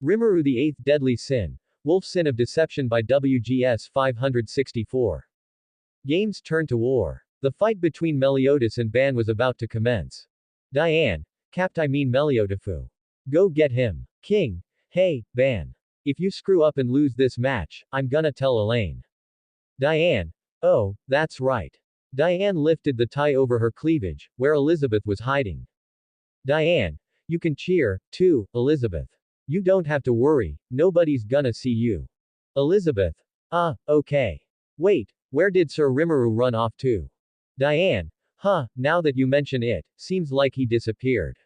Rimuru, the Eighth Deadly Sin, Wolf Sin of Deception by WGS564. Games turn to war. The fight between Meliodas and Ban was about to commence. Diane. I mean Meliodafu. Go get him. King. Hey, Ban. If you screw up and lose this match, I'm gonna tell Elaine. Diane. Oh, that's right. Diane lifted the tie over her cleavage, where Elizabeth was hiding. Diane. You can cheer, too, Elizabeth. You don't have to worry, nobody's gonna see you. Elizabeth. Okay. Wait, where did Sir Rimuru run off to? Diane. Now that you mention it, seems like he disappeared.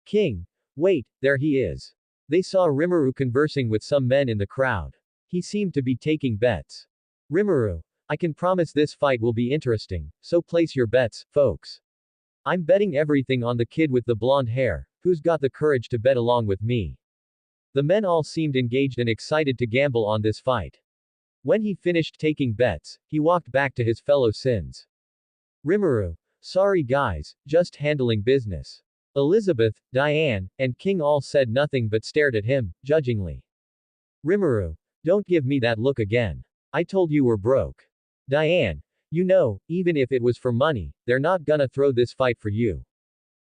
King. Wait, there he is. They saw Rimuru conversing with some men in the crowd. He seemed to be taking bets. Rimuru. I can promise this fight will be interesting, so place your bets, folks. I'm betting everything on the kid with the blonde hair, who's got the courage to bet along with me. The men all seemed engaged and excited to gamble on this fight. When he finished taking bets, he walked back to his fellow sins. Rimuru. Sorry guys, just handling business. Elizabeth, Diane, and King all said nothing but stared at him, judgingly. Rimuru. Don't give me that look again. I told you we're broke. Diane. You know, even if it was for money, they're not gonna throw this fight for you.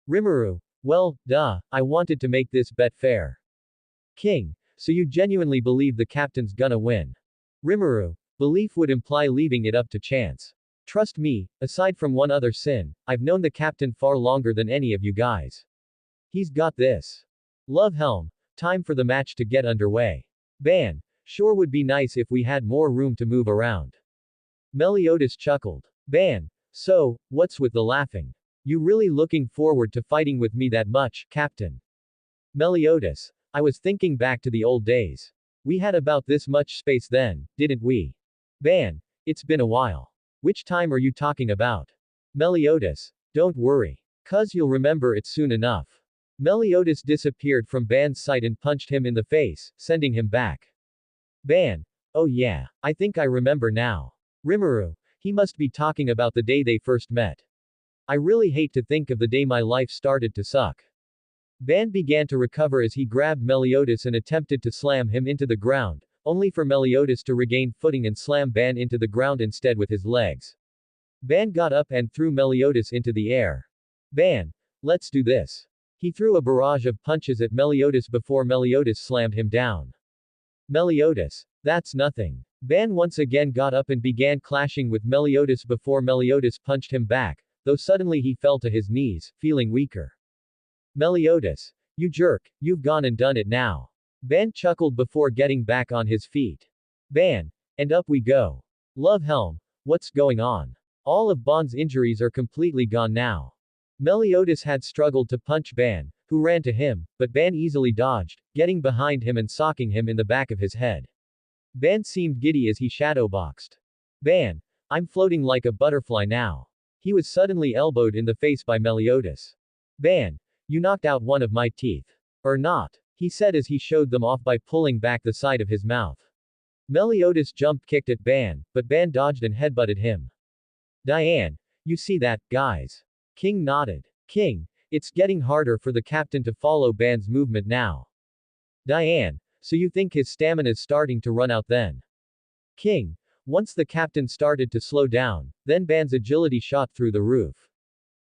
Rimuru. Well, duh, I wanted to make this bet fair. King. So you genuinely believe the captain's gonna win? Rimuru. Belief would imply leaving it up to chance. Trust me, aside from one other sin, I've known the captain far longer than any of you guys. He's got this. Love helm. Time for the match to get underway. Ban. Sure would be nice if we had more room to move around. Meliodas chuckled. Ban. So, what's with the laughing? You really looking forward to fighting with me that much, Captain? Meliodas. I was thinking back to the old days. We had about this much space then, didn't we? Ban. It's been a while. Which time are you talking about? Meliodas. Don't worry. 'Cause you'll remember it soon enough. Meliodas disappeared from Ban's sight and punched him in the face, sending him back. Ban. Oh yeah, I think I remember now. Rimuru. He must be talking about the day they first met. I really hate to think of the day my life started to suck. Ban began to recover as he grabbed Meliodas and attempted to slam him into the ground, only for Meliodas to regain footing and slam Ban into the ground instead with his legs. Ban got up and threw Meliodas into the air. Ban. Let's do this. He threw a barrage of punches at Meliodas before Meliodas slammed him down. Meliodas. That's nothing. Ban once again got up and began clashing with Meliodas before Meliodas punched him back, though suddenly he fell to his knees, feeling weaker. Meliodas. You jerk, you've gone and done it now. Ban chuckled before getting back on his feet. Ban. And up we go. Love helm. What's going on? All of Ban's injuries are completely gone now. Meliodas had struggled to punch Ban, who ran to him, but Ban easily dodged, getting behind him and socking him in the back of his head. Ban seemed giddy as he shadowboxed. Ban. I'm floating like a butterfly now. He was suddenly elbowed in the face by Meliodas. Ban. You knocked out one of my teeth. Or not, he said as he showed them off by pulling back the side of his mouth. Meliodas jumped kicked at Ban, but Ban dodged and headbutted him. Diane. You see that, guys? King nodded. King. It's getting harder for the captain to follow Ban's movement now. Diane. So you think his stamina's starting to run out then? King. Once the captain started to slow down, then Ban's agility shot through the roof.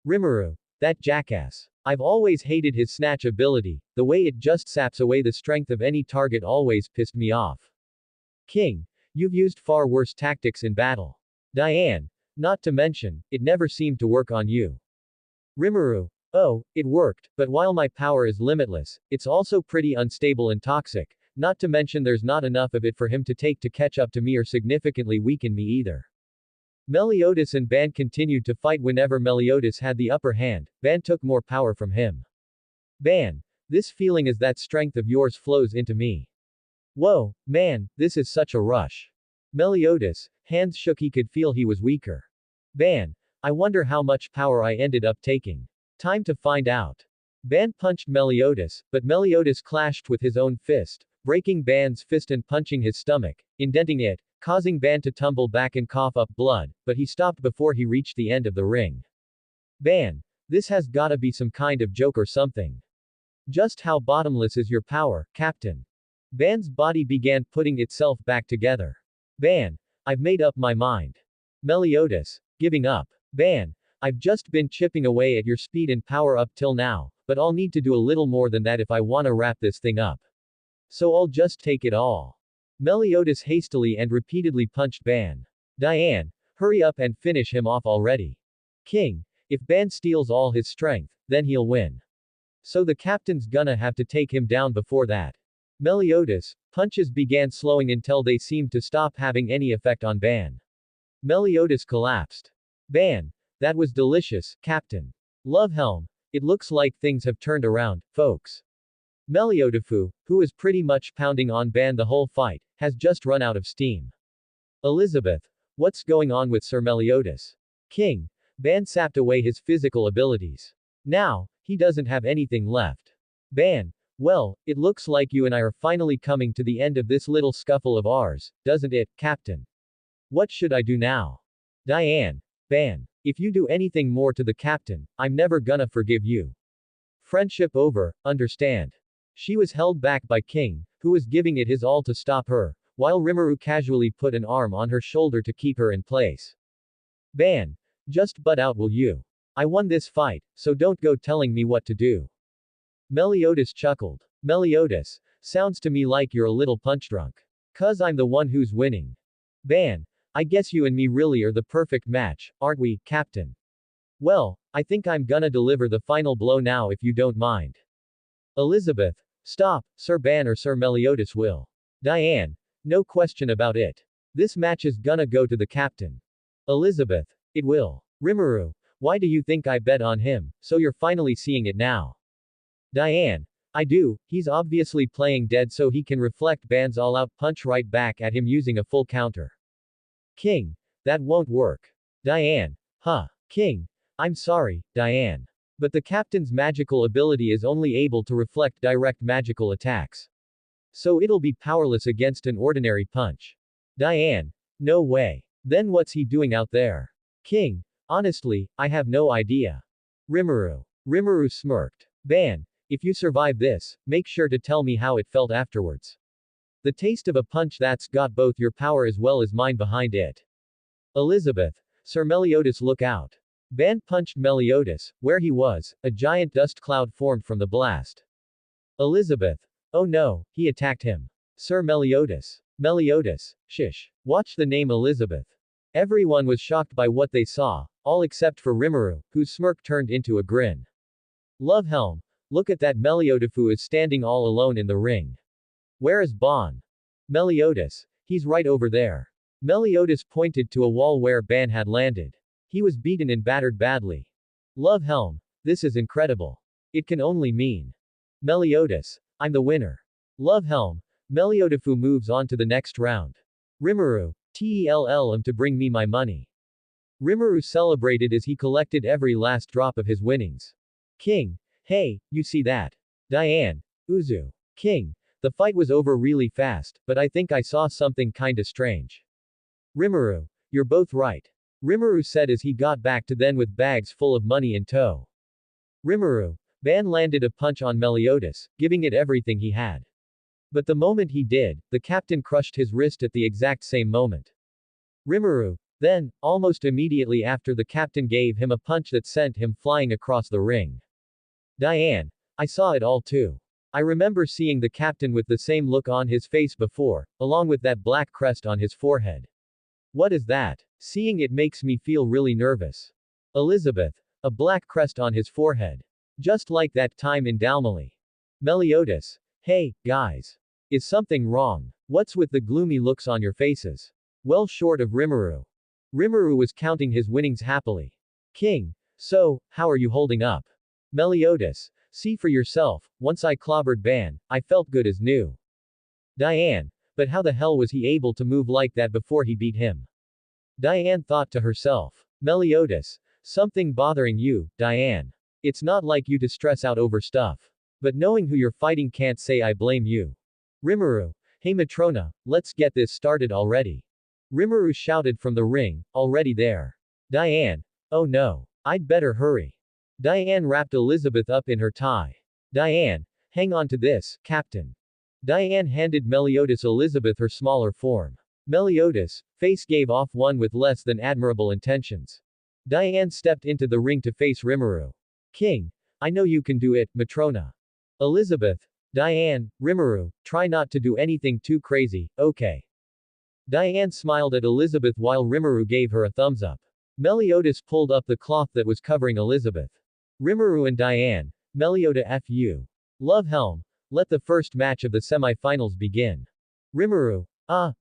Rimuru. That jackass. I've always hated his snatch ability, the way it just saps away the strength of any target always pissed me off. King. You've used far worse tactics in battle. Diane. Not to mention, it never seemed to work on you. Rimuru. Oh, it worked, but while my power is limitless, it's also pretty unstable and toxic, not to mention there's not enough of it for him to take to catch up to me or significantly weaken me either. Meliodas and Ban continued to fight. Whenever Meliodas had the upper hand, Ban took more power from him. Ban. This feeling is that strength of yours flows into me. Whoa, man, this is such a rush. Meliodas, hands shook. He could feel he was weaker. Ban. I wonder how much power I ended up taking. Time to find out. Ban punched Meliodas, but Meliodas clashed with his own fist, breaking Ban's fist and punching his stomach, indenting it, causing Ban to tumble back and cough up blood, but he stopped before he reached the end of the ring. Ban. This has gotta be some kind of joke or something. Just how bottomless is your power, Captain? Ban's body began putting itself back together. Ban. I've made up my mind. Meliodas. Giving up. Ban. I've just been chipping away at your speed and power up till now, but I'll need to do a little more than that if I wanna wrap this thing up. So I'll just take it all. Meliodas hastily and repeatedly punched Ban. Diane. Hurry up and finish him off already. King. If Ban steals all his strength, then he'll win. So the captain's gonna have to take him down before that. Meliodas. Punches began slowing until they seemed to stop having any effect on Ban. Meliodas collapsed. Ban. That was delicious, Captain. Love Helm. It looks like things have turned around, folks. Meliodafu, who was pretty much pounding on Ban the whole fight, has just run out of steam. Elizabeth. What's going on with Sir Meliodas? King. Ban sapped away his physical abilities. Now, he doesn't have anything left. Ban. Well, it looks like you and I are finally coming to the end of this little scuffle of ours, doesn't it, Captain? What should I do now? Diane. Ban. If you do anything more to the captain, I'm never gonna forgive you. Friendship over, understand. She was held back by King, who was giving it his all to stop her, while Rimuru casually put an arm on her shoulder to keep her in place. Ban. Just butt out, will you? I won this fight, so don't go telling me what to do. Meliodas chuckled. Meliodas. Sounds to me like you're a little punch drunk. 'Cause I'm the one who's winning. Ban. I guess you and me really are the perfect match, aren't we, Captain? Well, I think I'm gonna deliver the final blow now if you don't mind. Elizabeth. Stop, Sir Ban or Sir Meliodas will. Diane. No question about it. This match is gonna go to the captain. Elizabeth. It will. Rimuru. Why do you think I bet on him, so you're finally seeing it now? Diane. I do, he's obviously playing dead so he can reflect Ban's all-out punch right back at him using a full counter. King. That won't work. Diane. Huh. King. I'm sorry, Diane. But the captain's magical ability is only able to reflect direct magical attacks. So it'll be powerless against an ordinary punch. Diane. No way. Then what's he doing out there? King. Honestly, I have no idea. Rimuru. Rimuru smirked. Ban. If you survive this, make sure to tell me how it felt afterwards. The taste of a punch that's got both your power as well as mine behind it. Elizabeth. Sir Meliodas, look out. Ban punched Meliodas. Where he was, a giant dust cloud formed from the blast. Elizabeth. Oh no, he attacked him. Sir Meliodas. Meliodas. Shish. Watch the name Elizabeth. Everyone was shocked by what they saw, all except for Rimuru, whose smirk turned into a grin. Love Helm. Look at that, Meliodafu is standing all alone in the ring. Where is Ban? Meliodas. He's right over there. Meliodas pointed to a wall where Ban had landed. He was beaten and battered badly. Love Helm. This is incredible. It can only mean. Meliodas. I'm the winner. Love Helm. Meliodafu moves on to the next round. Rimuru. Tell him to bring me my money. Rimuru celebrated as he collected every last drop of his winnings. King. Hey, you see that? Diane. Uzu. King. The fight was over really fast, but I think I saw something kinda strange. Rimuru. You're both right. Rimuru said as he got back to then with bags full of money in tow. Rimuru. Ban landed a punch on Meliodas, giving it everything he had. But the moment he did, the captain crushed his wrist at the exact same moment. Rimuru. Then, almost immediately after, the captain gave him a punch that sent him flying across the ring. Diane. I saw it all too. I remember seeing the captain with the same look on his face before, along with that black crest on his forehead. What is that? Seeing it makes me feel really nervous. Elizabeth. A black crest on his forehead. Just like that time in Dalmally. Meliodas. Hey, guys. Is something wrong? What's with the gloomy looks on your faces? Well, short of Rimuru. Rimuru was counting his winnings happily. King. So, how are you holding up? Meliodas. See for yourself, once I clobbered Ban, I felt good as new. Diane. But how the hell was he able to move like that before he beat him? Diane thought to herself. Meliodas. Something bothering you, Diane. It's not like you to stress out over stuff. But knowing who you're fighting can't say I blame you. Rimuru. Hey Matrona, let's get this started already. Rimuru shouted from the ring, already there. Diane. Oh no. I'd better hurry. Diane wrapped Elizabeth up in her tie. Diane. Hang on to this, Captain. Diane handed Meliodas Elizabeth her smaller form. Meliodas' face gave off one with less than admirable intentions. Diane stepped into the ring to face Rimuru. King, I know you can do it, Matrona. Elizabeth, Diane, Rimuru, try not to do anything too crazy, okay? Diane smiled at Elizabeth while Rimuru gave her a thumbs up. Meliodas pulled up the cloth that was covering Elizabeth. Rimuru and Diane, Melioda Fu. Love Helm, let the first match of the semi-finals begin. Rimuru,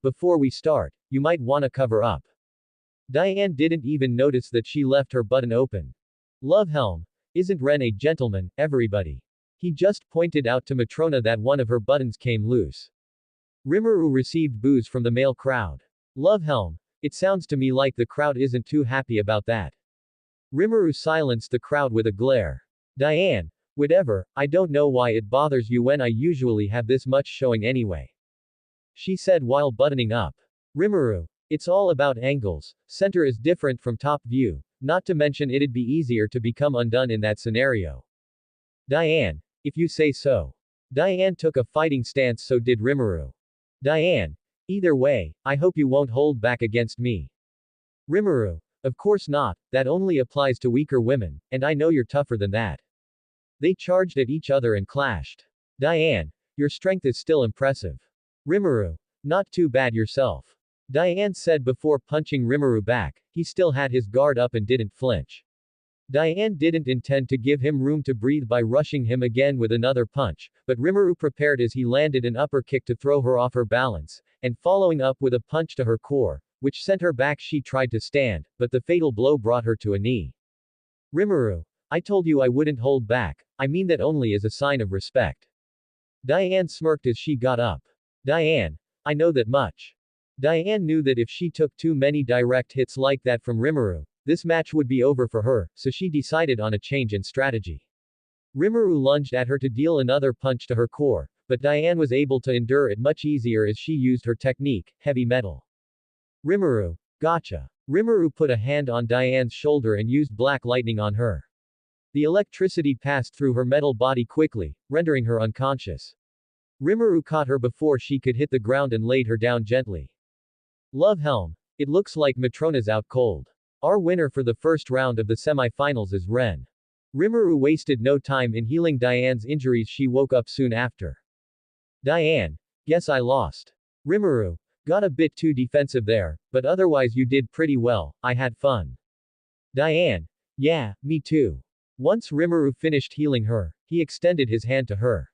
before we start, you might wanna cover up. Diane didn't even notice that she left her button open. Love Helm, isn't Ren a gentleman, everybody? He just pointed out to Matrona that one of her buttons came loose. Rimuru received boos from the male crowd. Love Helm, it sounds to me like the crowd isn't too happy about that. Rimuru silenced the crowd with a glare. Diane, whatever, I don't know why it bothers you when I usually have this much showing anyway. She said while buttoning up. Rimuru, it's all about angles, center is different from top view, not to mention it'd be easier to become undone in that scenario. Diane, if you say so. Diane took a fighting stance, so did Rimuru. Diane, either way, I hope you won't hold back against me. Rimuru, of course not, that only applies to weaker women, and I know you're tougher than that. They charged at each other and clashed. Diane, your strength is still impressive. Rimuru, not too bad yourself. Diane said before punching Rimuru back. He still had his guard up and didn't flinch. Diane didn't intend to give him room to breathe by rushing him again with another punch, but Rimuru prepared as he landed an upper kick to throw her off her balance, and following up with a punch to her core, which sent her back. She tried to stand, but the fatal blow brought her to a knee. Rimuru, I told you I wouldn't hold back, I mean that only as a sign of respect. Diane smirked as she got up. Diane, I know that much. Diane knew that if she took too many direct hits like that from Rimuru, this match would be over for her, so she decided on a change in strategy. Rimuru lunged at her to deal another punch to her core, but Diane was able to endure it much easier as she used her technique, heavy metal. Rimuru, gotcha. Rimuru put a hand on Diane's shoulder and used black lightning on her. The electricity passed through her metal body quickly, rendering her unconscious. Rimuru caught her before she could hit the ground and laid her down gently. Love Helm, it looks like Matrona's out cold. Our winner for the first round of the semi-finals is Ren. Rimuru wasted no time in healing Diane's injuries. She woke up soon after. Diane, guess I lost. Rimuru, got a bit too defensive there, but otherwise you did pretty well, I had fun. Diane, yeah, me too. Once Rimuru finished healing her, he extended his hand to her.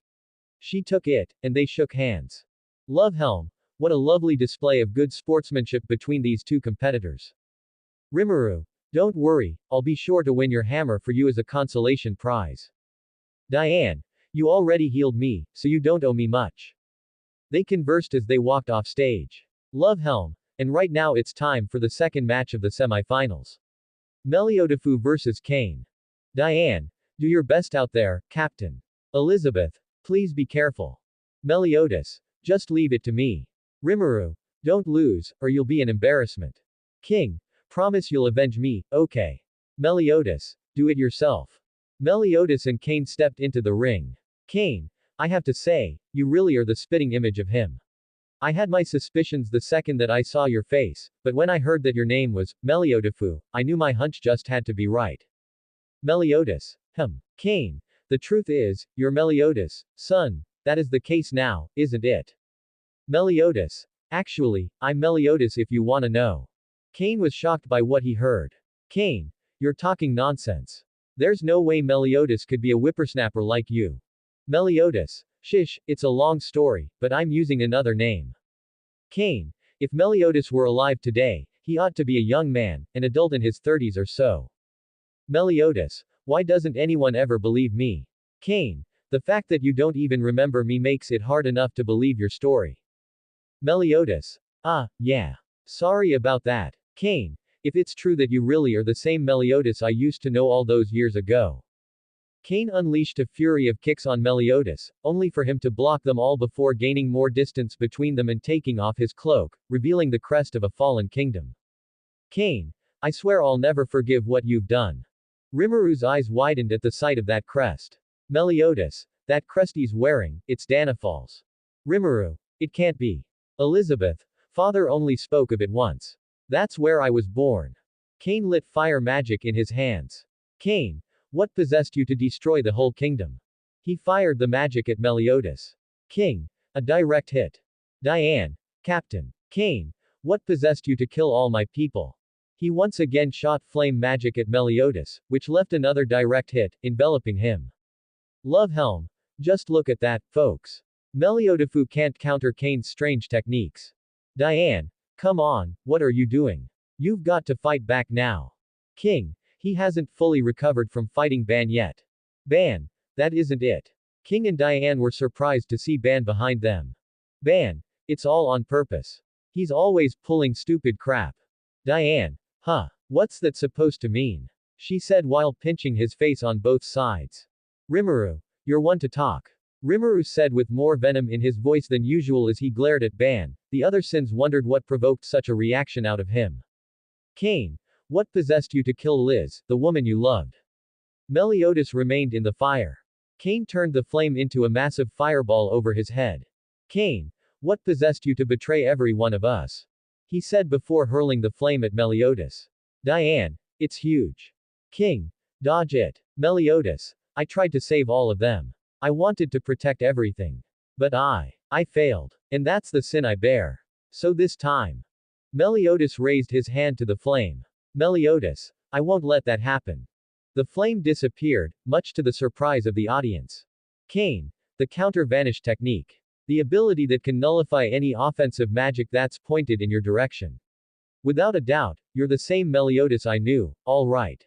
She took it, and they shook hands. Love Helm, what a lovely display of good sportsmanship between these two competitors. Rimuru, don't worry, I'll be sure to win your hammer for you as a consolation prize. Diane, you already healed me, so you don't owe me much. They conversed as they walked off stage. Love Helm, and right now it's time for the second match of the semi-finals. Meliodas vs. Kane. Diane, do your best out there, Captain. Elizabeth, please be careful. Meliodas, just leave it to me. Rimuru, don't lose, or you'll be an embarrassment. King, promise you'll avenge me, okay. Meliodas, do it yourself. Meliodas and Kane stepped into the ring. Kane, I have to say, you really are the spitting image of him. I had my suspicions the second that I saw your face, but when I heard that your name was Meliodas, I knew my hunch just had to be right. Meliodas, Kane, the truth is, you're Meliodas' son, that is the case now, isn't it? Meliodas, actually, I'm Meliodas if you wanna know. Kane was shocked by what he heard. Kane, you're talking nonsense. There's no way Meliodas could be a whippersnapper like you. Meliodas, shish, it's a long story, but I'm using another name. Kane, if Meliodas were alive today, he ought to be a young man, an adult in his 30s or so. Meliodas, why doesn't anyone ever believe me? Kane, the fact that you don't even remember me makes it hard enough to believe your story. Meliodas, yeah. Sorry about that. Kane, if it's true that you really are the same Meliodas I used to know all those years ago. Kane unleashed a fury of kicks on Meliodas, only for him to block them all before gaining more distance between them and taking off his cloak, revealing the crest of a fallen kingdom. Kane, I swear I'll never forgive what you've done. Rimuru's eyes widened at the sight of that crest. Meliodas, that crest he's wearing, it's Danafal's. Rimuru. It can't be. Elizabeth. Father only spoke of it once. That's where I was born. Cain lit fire magic in his hands. Cain. What possessed you to destroy the whole kingdom? He fired the magic at Meliodas. King. A direct hit. Diane. Captain. Cain. What possessed you to kill all my people? He once again shot flame magic at Meliodas, which left another direct hit, enveloping him. Love Helm. Just look at that, folks. Meliodafu can't counter Cain's strange techniques. Diane. Come on, what are you doing? You've got to fight back now. King. He hasn't fully recovered from fighting Ban yet. Ban. That isn't it. King and Diane were surprised to see Ban behind them. Ban. It's all on purpose. He's always pulling stupid crap. Diane. Huh. What's that supposed to mean? She said while pinching his face on both sides. Rimuru. You're one to talk. Rimuru said with more venom in his voice than usual as he glared at Ban. The other Sins wondered what provoked such a reaction out of him. Cain. What possessed you to kill Liz, the woman you loved? Meliodas remained in the fire. Cain turned the flame into a massive fireball over his head. Cain. What possessed you to betray every one of us? He said before hurling the flame at Meliodas. Diane. It's huge. King. Dodge it. Meliodas. I tried to save all of them. I wanted to protect everything. But I failed. And that's the sin I bear. So this time. Meliodas raised his hand to the flame. Meliodas. I won't let that happen. The flame disappeared, much to the surprise of the audience. Cain. The counter-vanish technique. The ability that can nullify any offensive magic that's pointed in your direction. Without a doubt, you're the same Meliodas I knew, all right.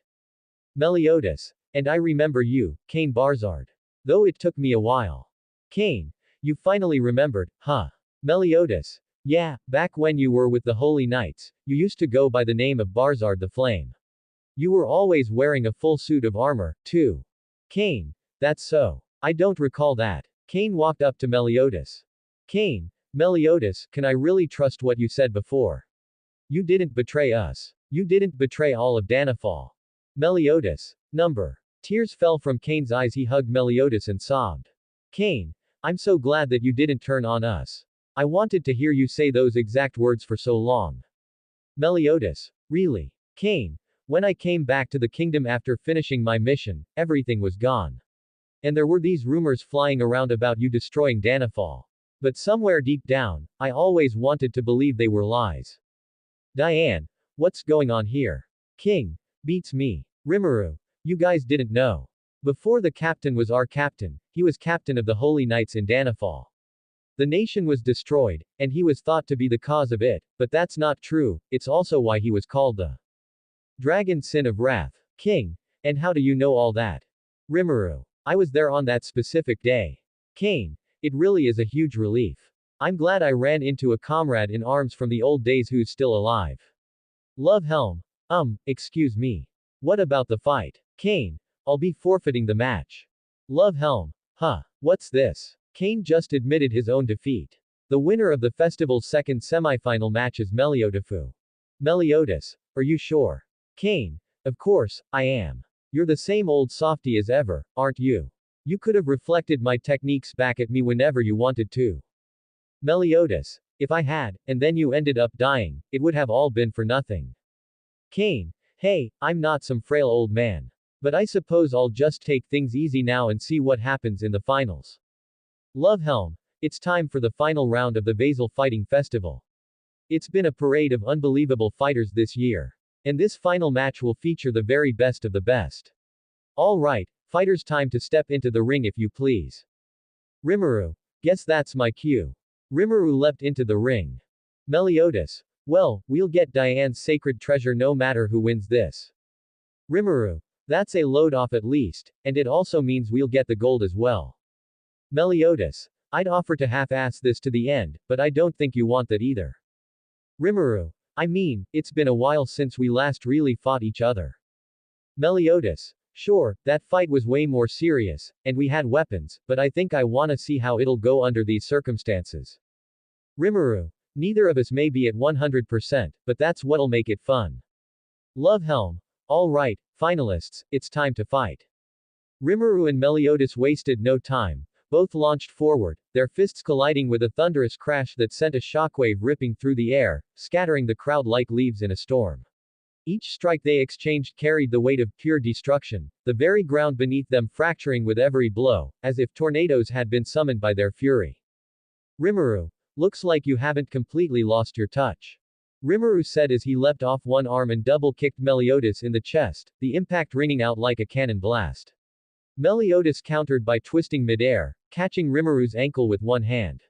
Meliodas. And I remember you, Cain Barzard. Though it took me a while. Cain. You finally remembered, huh? Meliodas. Yeah, back when you were with the Holy Knights, you used to go by the name of Barzard the Flame. You were always wearing a full suit of armor, too. Cain. That's so. I don't recall that. Cain walked up to Meliodas. Cain. Meliodas, can I really trust what you said before? You didn't betray us. You didn't betray all of Danafall. Meliodas. Number. Tears fell from Cain's eyes. He hugged Meliodas and sobbed. Cain. I'm so glad that you didn't turn on us. I wanted to hear you say those exact words for so long. Meliodas. Really? Cain. When I came back to the kingdom after finishing my mission, everything was gone. And there were these rumors flying around about you destroying Danafall. But somewhere deep down, I always wanted to believe they were lies. Diane. What's going on here? King. Beats me. Rimuru. You guys didn't know. Before the captain was our captain, he was captain of the Holy Knights in Danafall. The nation was destroyed, and he was thought to be the cause of it, but that's not true. It's also why he was called the Dragon Sin of Wrath. King. And how do you know all that? Rimuru. I was there on that specific day. Cain. It really is a huge relief. I'm glad I ran into a comrade in arms from the old days who's still alive. Love Helm. Excuse me. What about the fight? Cain. I'll be forfeiting the match. Love Helm. Huh. What's this? Cain just admitted his own defeat. The winner of the festival's second semifinal match is Meliodafu. Meliodas. Are you sure? Cain. Of course, I am. You're the same old softy as ever, aren't you? You could have reflected my techniques back at me whenever you wanted to. Meliodas. If I had, and then you ended up dying, it would have all been for nothing. Cain. Hey, I'm not some frail old man. But I suppose I'll just take things easy now and see what happens in the finals. Love Helm. It's time for the final round of the Basel Fighting Festival. It's been a parade of unbelievable fighters this year. And this final match will feature the very best of the best. Alright, fighters, time to step into the ring if you please. Rimuru. Guess that's my cue. Rimuru leapt into the ring. Meliodas. Well, we'll get Diane's sacred treasure no matter who wins this. Rimuru. That's a load off at least, and it also means we'll get the gold as well. Meliodas. I'd offer to half-ass this to the end, but I don't think you want that either. Rimuru. I mean, it's been a while since we last really fought each other. Meliodas. Sure, that fight was way more serious, and we had weapons, but I think I wanna see how it'll go under these circumstances. Rimuru. Neither of us may be at 100%, but that's what'll make it fun. Love Helm. Alright, finalists, it's time to fight. Rimuru and Meliodas wasted no time. Both launched forward, their fists colliding with a thunderous crash that sent a shockwave ripping through the air, scattering the crowd like leaves in a storm. Each strike they exchanged carried the weight of pure destruction, the very ground beneath them fracturing with every blow, as if tornadoes had been summoned by their fury. Rimuru, looks like you haven't completely lost your touch. Rimuru said as he leapt off one arm and double-kicked Meliodas in the chest, the impact ringing out like a cannon blast. Meliodas countered by twisting midair, catching Rimuru's ankle with one hand.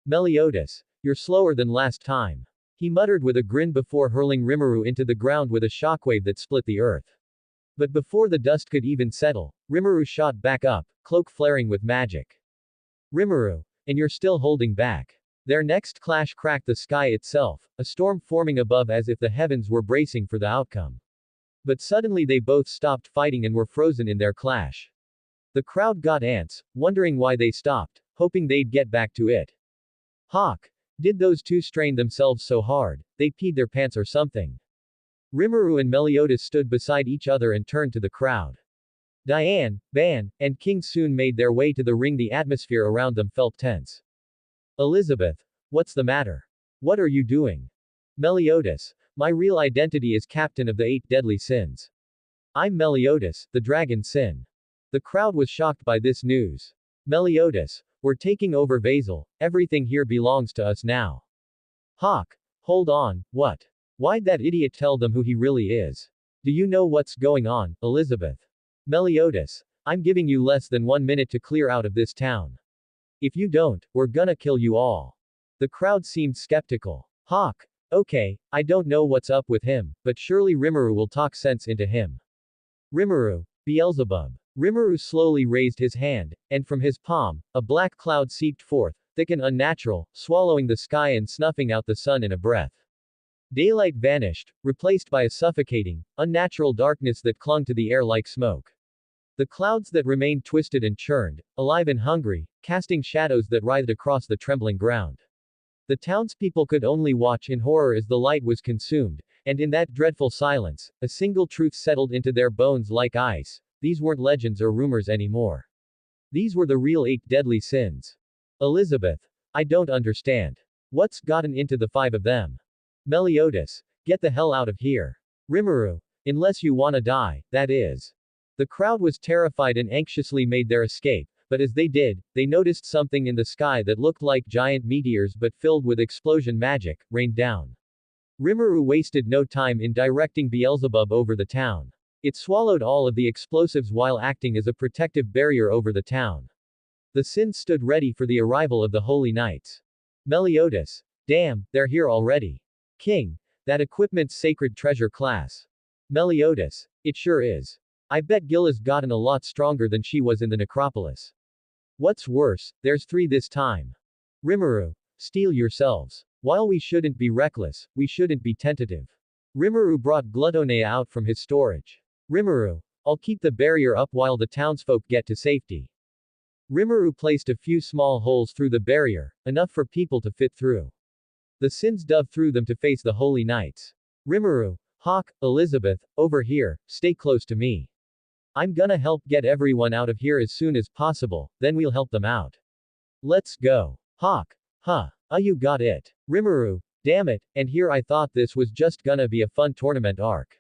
Meliodas, you're slower than last time. He muttered with a grin before hurling Rimuru into the ground with a shockwave that split the earth. But before the dust could even settle, Rimuru shot back up, cloak flaring with magic. Rimuru, and you're still holding back. Their next clash cracked the sky itself, a storm forming above as if the heavens were bracing for the outcome. But suddenly they both stopped fighting and were frozen in their clash. The crowd got ants, wondering why they stopped, hoping they'd get back to it. Hawk, did those two strain themselves so hard, they peed their pants or something? Rimuru and Meliodas stood beside each other and turned to the crowd. Diane, Ban, and King soon made their way to the ring. The atmosphere around them felt tense. Elizabeth, what's the matter? What are you doing? Meliodas, my real identity is captain of the 8 deadly sins. I'm Meliodas, the dragon sin. The crowd was shocked by this news. Meliodas, we're taking over Vasil, everything here belongs to us now. Hawk, hold on, what? Why'd that idiot tell them who he really is? Do you know what's going on, Elizabeth? Meliodas, I'm giving you less than 1 minute to clear out of this town. If you don't, we're gonna kill you all. The crowd seemed skeptical. Hawk, okay, I don't know what's up with him, but surely Rimuru will talk sense into him. Rimuru, Beelzebub. Rimuru slowly raised his hand, and from his palm, a black cloud seeped forth, thick and unnatural, swallowing the sky and snuffing out the sun in a breath. Daylight vanished, replaced by a suffocating, unnatural darkness that clung to the air like smoke. The clouds that remained twisted and churned, alive and hungry, casting shadows that writhed across the trembling ground. The townspeople could only watch in horror as the light was consumed, and in that dreadful silence, a single truth settled into their bones like ice. These weren't legends or rumors anymore. These were the real 8 deadly sins. Elizabeth, I don't understand. What's gotten into the 5 of them? Meliodas, get the hell out of here. Rimuru, unless you wanna die, that is. The crowd was terrified and anxiously made their escape, but as they did, they noticed something in the sky that looked like giant meteors but filled with explosion magic, rained down. Rimuru wasted no time in directing Beelzebub over the town. It swallowed all of the explosives while acting as a protective barrier over the town. The sins stood ready for the arrival of the Holy Knights. Meliodas, damn, they're here already. King, that equipment's sacred treasure class. Meliodas, it sure is. I bet Gila's gotten a lot stronger than she was in the necropolis. What's worse, there's 3 this time. Rimuru, steel yourselves. While we shouldn't be reckless, we shouldn't be tentative. Rimuru brought Glutonea out from his storage. Rimuru, I'll keep the barrier up while the townsfolk get to safety. Rimuru placed a few small holes through the barrier, enough for people to fit through. The sins dove through them to face the Holy Knights. Rimuru, Hawk, Elizabeth, over here, stay close to me. I'm gonna help get everyone out of here as soon as possible, then we'll help them out. Let's go. Hawk, huh, you got it. Rimuru, damn it, and here I thought this was just gonna be a fun tournament arc.